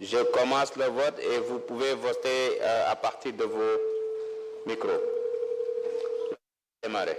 Je commence le vote et vous pouvez voter à partir de vos micros. Démarrez.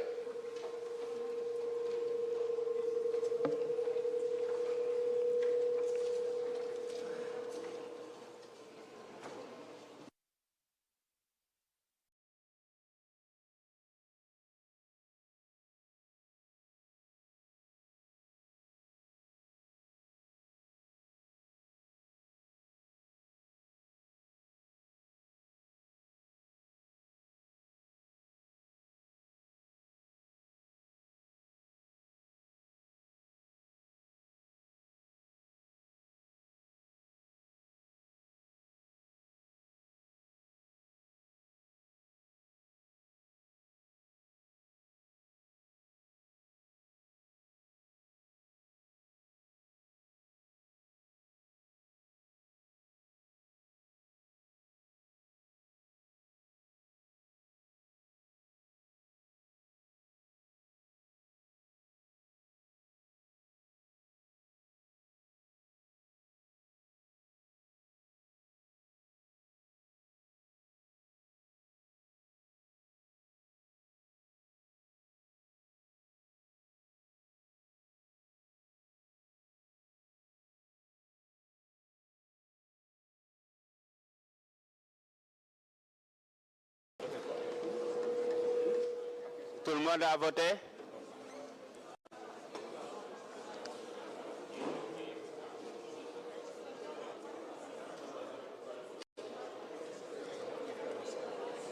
Tout le monde a voté?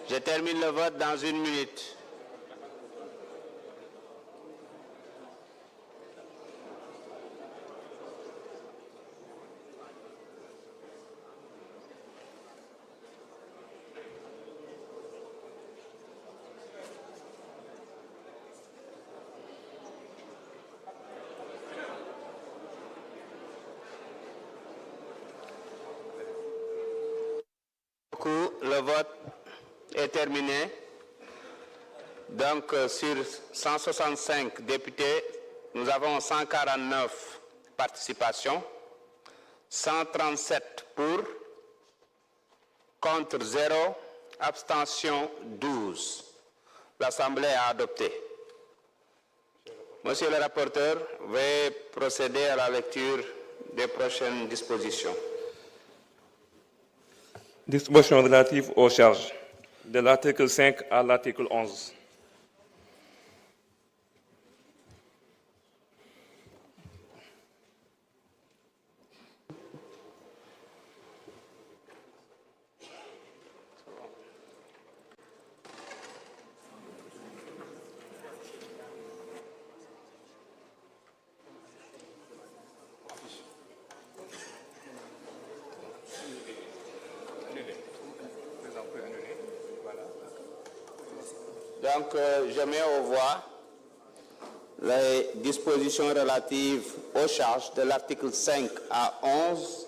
Je termine le vote dans 1 minute. Le vote est terminé. Donc, sur 165 députés, nous avons 149 participations, 137 pour, contre 0, abstention 12. L'Assemblée a adopté. Monsieur le rapporteur, veuillez procéder à la lecture des prochaines dispositions. Dispositions relatives aux charges, de l'article 5 à l'article 11. Donc, je mets aux voix les dispositions relatives aux charges de l'article 5 à 11.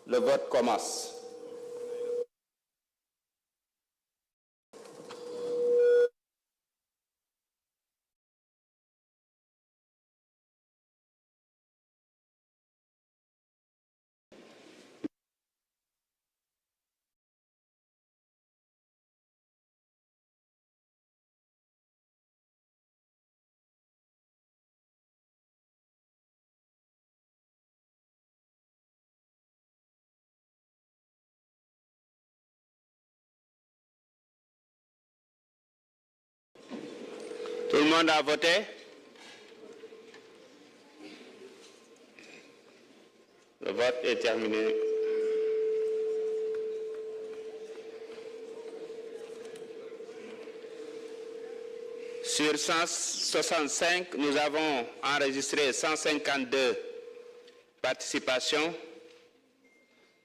Le vote commence. Tout le monde a voté? Le vote est terminé. Sur 165, nous avons enregistré 152 participations.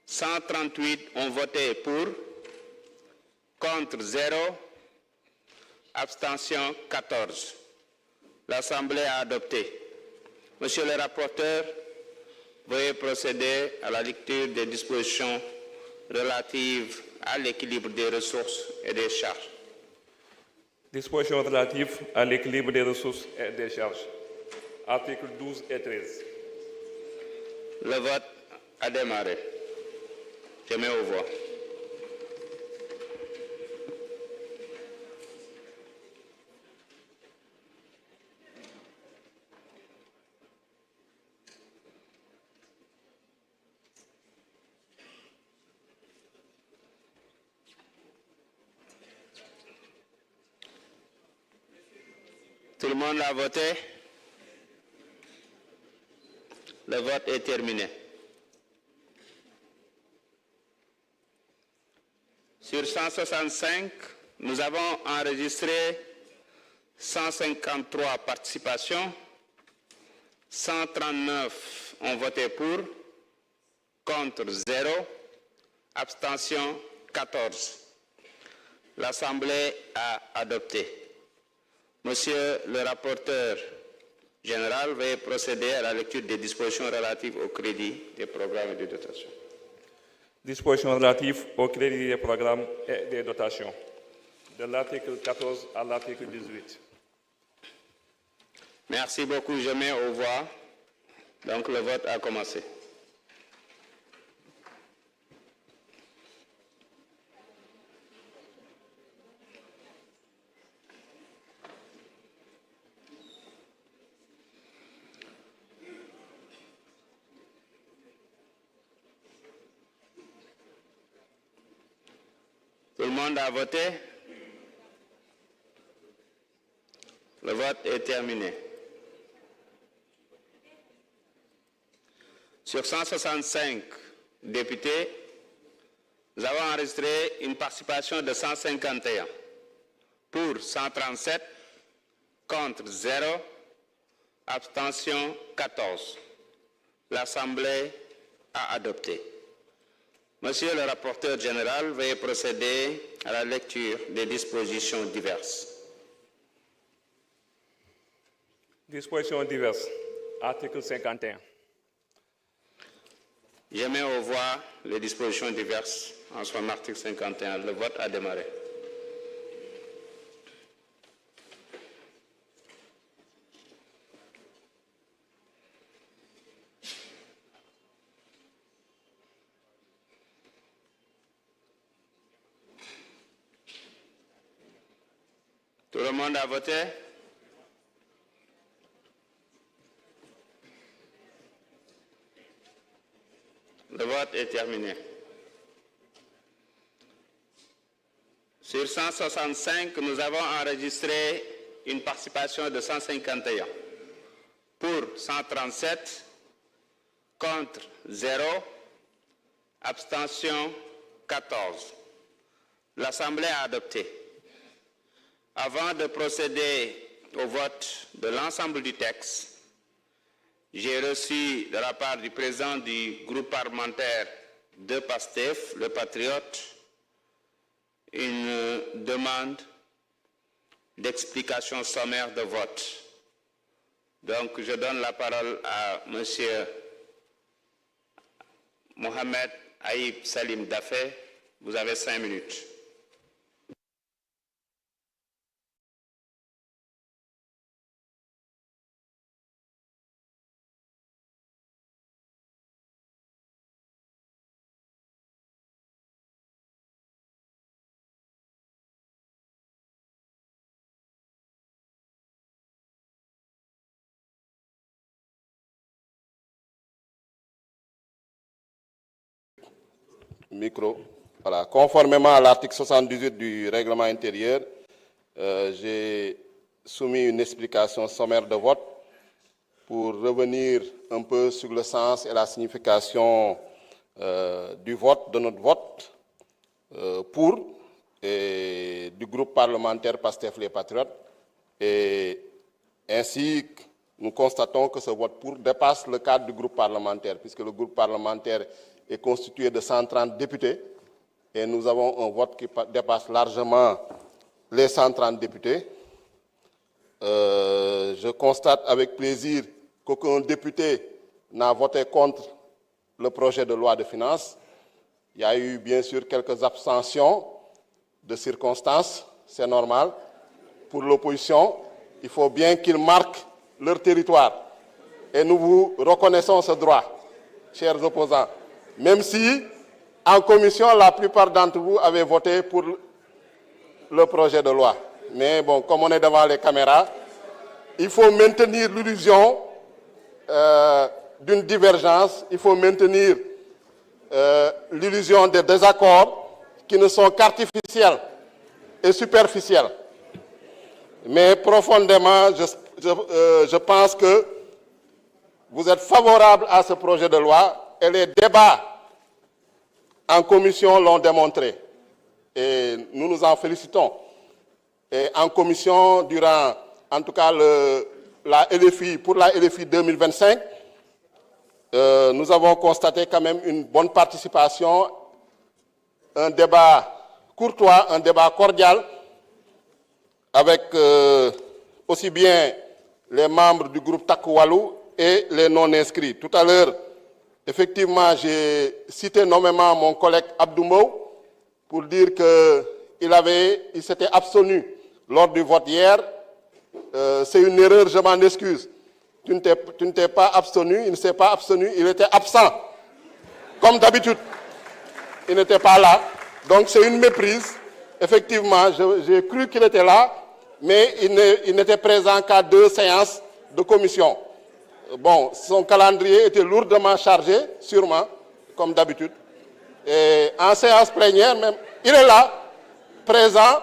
138 ont voté pour, contre 0, abstention 14. L'Assemblée a adopté. Monsieur le rapporteur, veuillez procéder à la lecture des dispositions relatives à l'équilibre des ressources et des charges. Dispositions relatives à l'équilibre des ressources et des charges. Articles 12 et 13. Le vote a démarré. Je mets aux voix. Tout le monde a voté? Le vote est terminé. Sur 165, nous avons enregistré 153 participations, 139 ont voté pour, contre 0, abstention 14. L'Assemblée a adopté. Monsieur le rapporteur général, veuillez procéder à la lecture des dispositions relatives au crédit des programmes et des dotations. Dispositions relatives au crédit des programmes et des dotations. De l'article 14 à l'article 18. Merci beaucoup. Je mets aux voix. Donc le vote a commencé. Tout le monde a voté? Le vote est terminé. Sur 165 députés, nous avons enregistré une participation de 151. Pour 137, contre 0, abstention 14. L'Assemblée a adopté. Monsieur le rapporteur général, veuillez procéder à la lecture des dispositions diverses. Dispositions diverses. Article 51. Je mets aux voix les dispositions diverses en son article 51. Le vote a démarré. Tout le monde a voté? Le vote est terminé. Sur 165, nous avons enregistré une participation de 151. Pour 137, contre 0, abstention 14. L'Assemblée a adopté. Avant de procéder au vote de l'ensemble du texte, j'ai reçu de la part du président du groupe parlementaire de PASTEF, le Patriote, une demande d'explication sommaire de vote. Donc, je donne la parole à M. Mohamed Aïb Salim Dafé. Vous avez 5 minutes. Micro. Voilà. Conformément à l'article 78 du règlement intérieur, j'ai soumis une explication sommaire de vote pour revenir un peu sur le sens et la signification du vote, de notre vote pour et du groupe parlementaire PASTEF les Patriotes. Et ainsi, nous constatons que ce vote pour dépasse le cadre du groupe parlementaire, puisque le groupe parlementaire est constitué de 130 députés et nous avons un vote qui dépasse largement les 130 députés. Je constate avec plaisir qu'aucun député n'a voté contre le projet de loi de finances. Il y a eu bien sûr quelques abstentions de circonstances, c'est normal. Pour l'opposition, il faut bien qu'ils marquent leur territoire. Et nous vous reconnaissons ce droit, chers opposants. Même si En commission, la plupart d'entre vous avaient voté pour le projet de loi. Mais bon, comme on est devant les caméras, il faut maintenir l'illusion d'une divergence, il faut maintenir l'illusion des désaccords qui ne sont qu'artificiels et superficiels. Mais profondément, je pense que vous êtes favorable à ce projet de loi et les débats en commission l'ont démontré. Et nous nous en félicitons. Et en commission, durant, en tout cas, pour la LFI 2025, nous avons constaté quand même une bonne participation, un débat courtois, un débat cordial, avec aussi bien les membres du groupe Takku Wallu et les non-inscrits. Tout à l'heure, effectivement, j'ai cité nommément mon collègue Abdou Mbow pour dire qu'il s'était abstenu lors du vote hier. C'est une erreur, je m'en excuse. Tu ne t'es pas abstenu, il ne s'est pas abstenu, il était absent. Comme d'habitude, il n'était pas là. Donc c'est une méprise. Effectivement, j'ai cru qu'il était là, mais il n'était présent qu'à 2 séances de commission. Bon, son calendrier était lourdement chargé, sûrement, comme d'habitude. Et en séance plénière, même, il est là, présent,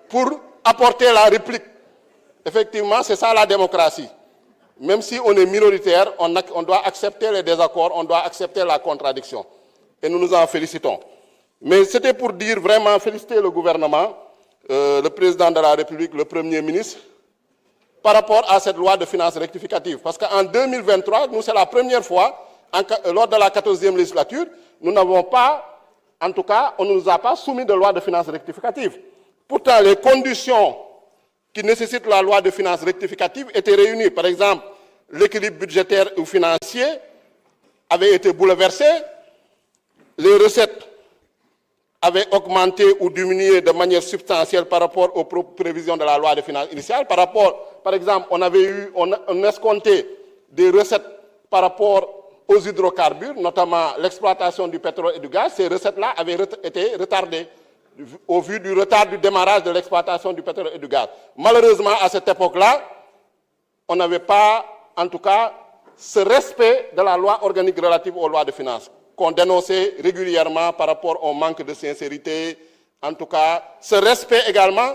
pour apporter la réplique. Effectivement, c'est ça la démocratie. Même si on est minoritaire, on doit accepter les désaccords, on doit accepter la contradiction. Et nous nous en félicitons. Mais c'était pour dire vraiment, féliciter le gouvernement, le président de la République, le Premier ministre, par rapport à cette loi de finances rectificative. Parce qu'en 2023, nous, c'est la première fois, lors de la 14e législature, nous n'avons pas, en tout cas, on ne nous a pas soumis de loi de finances rectificative. Pourtant, les conditions qui nécessitent la loi de finances rectificative étaient réunies. Par exemple, l'équilibre budgétaire ou financier avait été bouleversé, les recettes avaient augmenté ou diminué de manière substantielle par rapport aux prévisions de la loi de finances initiale. Par exemple, on escomptait des recettes par rapport aux hydrocarbures, notamment l'exploitation du pétrole et du gaz. Ces recettes-là avaient été retardées au vu du retard du démarrage de l'exploitation du pétrole et du gaz. Malheureusement, à cette époque-là, on n'avait pas, en tout cas, ce respect de la loi organique relative aux lois de finances, qu'on dénonçait régulièrement par rapport au manque de sincérité, en tout cas, ce respect également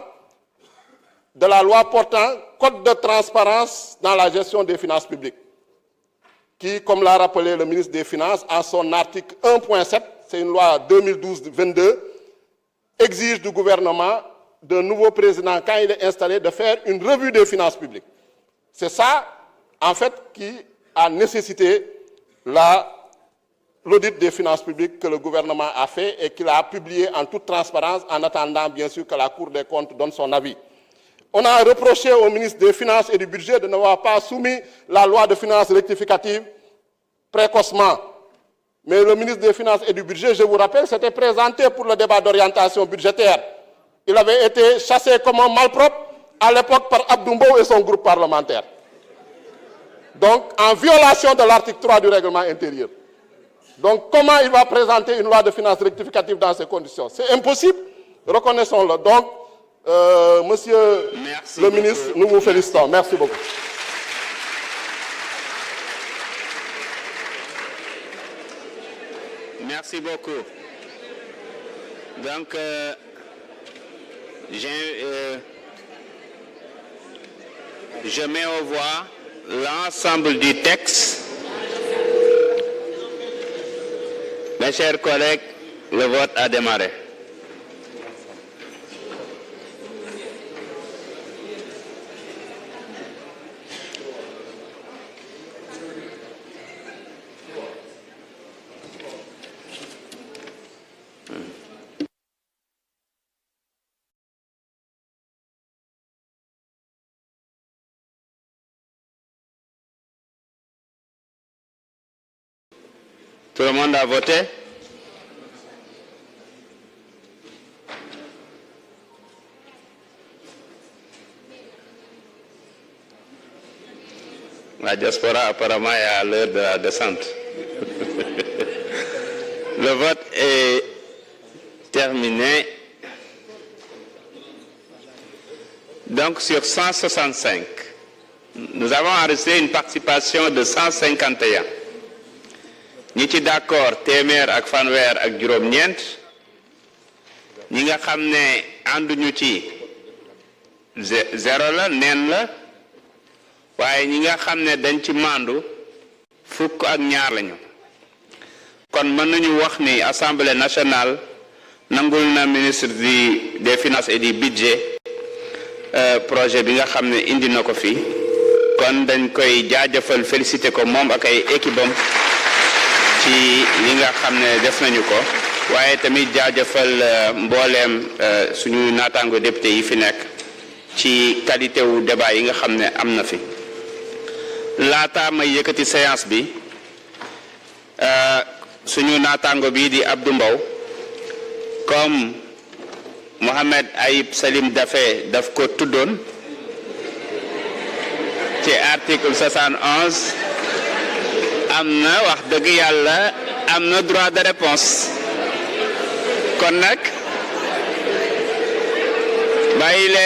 de la loi portant code de transparence dans la gestion des finances publiques, qui, comme l'a rappelé le ministre des Finances, en son article 1.7, c'est une loi 2012-22, exige du gouvernement, d'un nouveau président, quand il est installé, de faire une revue des finances publiques. C'est ça, en fait, qui a nécessité l'audit des finances publiques que le gouvernement a fait et qu'il a publié en toute transparence, en attendant, bien sûr, que la Cour des comptes donne son avis. On a reproché au ministre des Finances et du Budget de n'avoir pas soumis la loi de finances rectificative précocement. Mais le ministre des Finances et du Budget, je vous rappelle, s'était présenté pour le débat d'orientation budgétaire. Il avait été chassé comme un malpropre à l'époque par Abdou Mbow et son groupe parlementaire. Donc, en violation de l'article 3 du règlement intérieur. Donc, comment il va présenter une loi de finances rectificative dans ces conditions? C'est impossible, reconnaissons-le. Donc, monsieur le ministre, nous vous félicitons. Merci beaucoup. Merci beaucoup. Donc, je mets au voix l'ensemble du texte. Mes chers collègues, le vote a démarré. Tout le monde a voté? La diaspora apparemment est à l'heure de la descente. Le vote est terminé. Donc sur 165, nous avons enregistré une participation de 151. ñi ci d'accord téeméer ak fanweer ak juróom-ñeent ñi nga xam ne ànduñu ci zéro la neen la waaye ñi nga xam ne dañ ci mandu fukk ak ñaar lañu kon mën nañu wax ni Assemblée nationale nangul na ministre des finances et du budget projet bi nga xam ne indi na ko fi kon dañ koy jaajëfal féliciter ko moom ak ay équipe am ci li nga xam ne def nañu ko waaye tamit jaajëfal mbooleem suñu naataango député yi fi nekk ci qualité wu débat yi nga xam ne am na fi laata may yëkkati séance bi suñu naataango bi di Abdou Mbow comme Mohamed Ayib Salim Daffé daf ko tuddoon ci article 71 am na wax dëgg yàlla am na droit de réponse kon nag bàyyi leen